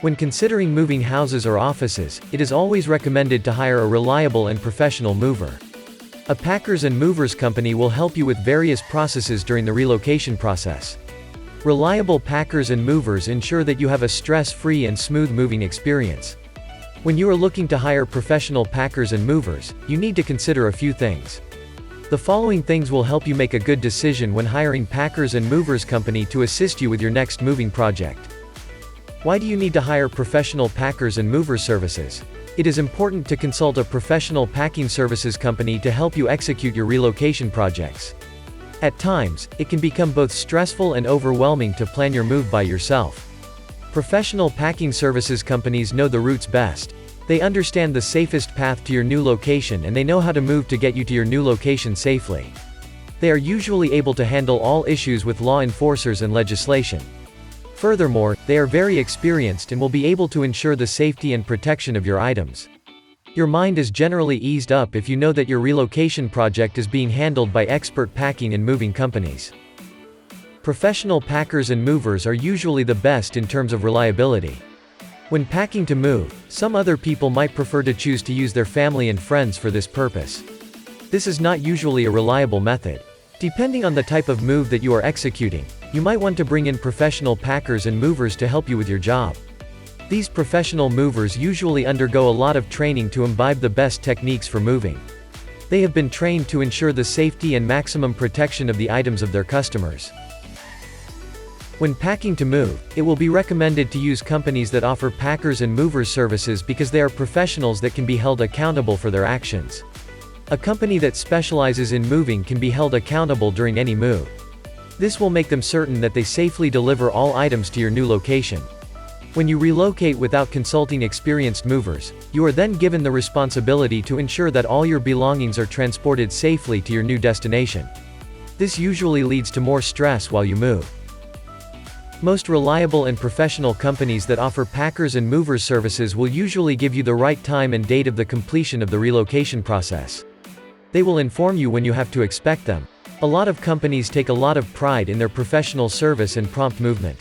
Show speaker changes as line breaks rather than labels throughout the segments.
When considering moving houses or offices, it is always recommended to hire a reliable and professional mover. A packers and movers company will help you with various processes during the relocation process. Reliable packers and movers ensure that you have a stress-free and smooth moving experience. When you are looking to hire professional packers and movers, you need to consider a few things. The following things will help you make a good decision when hiring packers and movers company to assist you with your next moving project. Why do you need to hire professional packers and movers services? It is important to consult a professional packing services company to help you execute your relocation projects. At times, it can become both stressful and overwhelming to plan your move by yourself. Professional packing services companies know the routes best. They understand the safest path to your new location and they know how to move to get you to your new location safely. They are usually able to handle all issues with law enforcers and legislation. Furthermore, they are very experienced and will be able to ensure the safety and protection of your items. Your mind is generally eased up if you know that your relocation project is being handled by expert packing and moving companies. Professional packers and movers are usually the best in terms of reliability. When packing to move, some other people might prefer to choose to use their family and friends for this purpose. This is not usually a reliable method. Depending on the type of move that you are executing, you might want to bring in professional packers and movers to help you with your job. These professional movers usually undergo a lot of training to imbibe the best techniques for moving. They have been trained to ensure the safety and maximum protection of the items of their customers. When packing to move, it will be recommended to use companies that offer packers and movers services because they are professionals that can be held accountable for their actions. A company that specializes in moving can be held accountable during any move. This will make them certain that they safely deliver all items to your new location. When you relocate without consulting experienced movers, you are then given the responsibility to ensure that all your belongings are transported safely to your new destination. This usually leads to more stress while you move. Most reliable and professional companies that offer packers and movers services will usually give you the right time and date of the completion of the relocation process. They will inform you when you have to expect them. A lot of companies take a lot of pride in their professional service and prompt movement.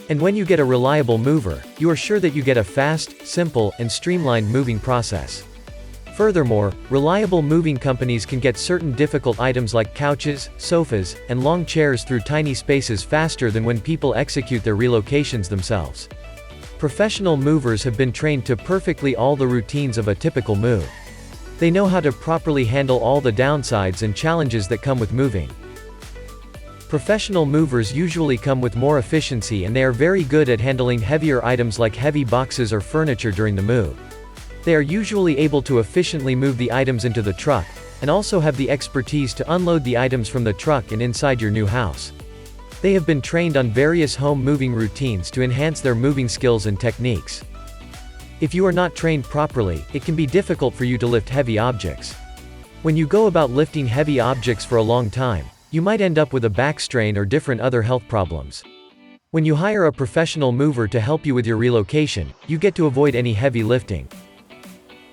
And when you get a reliable mover, you are sure that you get a fast, simple, and streamlined moving process. Furthermore, reliable moving companies can get certain difficult items like couches, sofas, and long chairs through tiny spaces faster than when people execute their relocations themselves. Professional movers have been trained to perfectly all the routines of a typical move. They know how to properly handle all the downsides and challenges that come with moving. Professional movers usually come with more efficiency and they are very good at handling heavier items like heavy boxes or furniture during the move. They are usually able to efficiently move the items into the truck, and also have the expertise to unload the items from the truck and inside your new house. They have been trained on various home moving routines to enhance their moving skills and techniques. If you are not trained properly, it can be difficult for you to lift heavy objects. When you go about lifting heavy objects for a long time, you might end up with a back strain or different other health problems. When you hire a professional mover to help you with your relocation, you get to avoid any heavy lifting.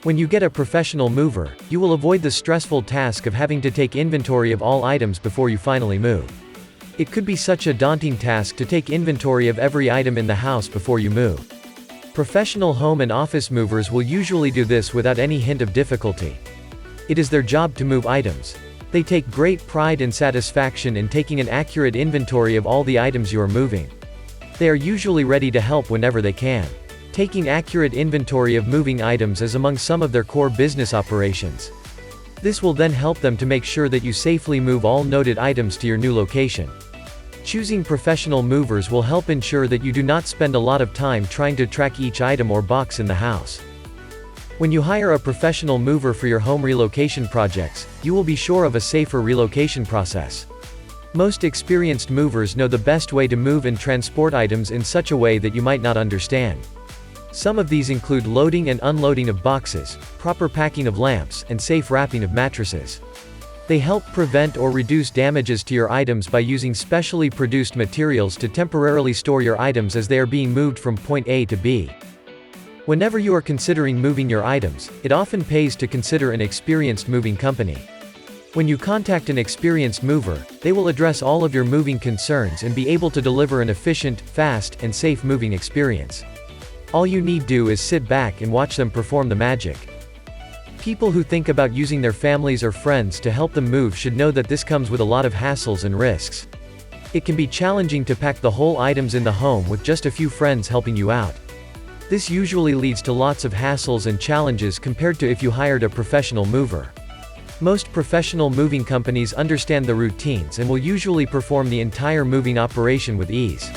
When you get a professional mover, you will avoid the stressful task of having to take inventory of all items before you finally move. It could be such a daunting task to take inventory of every item in the house before you move. Professional home and office movers will usually do this without any hint of difficulty. It is their job to move items. They take great pride and satisfaction in taking an accurate inventory of all the items you are moving. They are usually ready to help whenever they can. Taking accurate inventory of moving items is among some of their core business operations. This will then help them to make sure that you safely move all noted items to your new location. Choosing professional movers will help ensure that you do not spend a lot of time trying to track each item or box in the house. When you hire a professional mover for your home relocation projects, you will be sure of a safer relocation process. Most experienced movers know the best way to move and transport items in such a way that you might not understand. Some of these include loading and unloading of boxes, proper packing of lamps, and safe wrapping of mattresses. They help prevent or reduce damages to your items by using specially produced materials to temporarily store your items as they are being moved from point A to B. Whenever you are considering moving your items, it often pays to consider an experienced moving company. When you contact an experienced mover, they will address all of your moving concerns and be able to deliver an efficient, fast, and safe moving experience. All you need do is sit back and watch them perform the magic. People who think about using their families or friends to help them move should know that this comes with a lot of hassles and risks. It can be challenging to pack the whole items in the home with just a few friends helping you out. This usually leads to lots of hassles and challenges compared to if you hired a professional mover. Most professional moving companies understand the routines and will usually perform the entire moving operation with ease.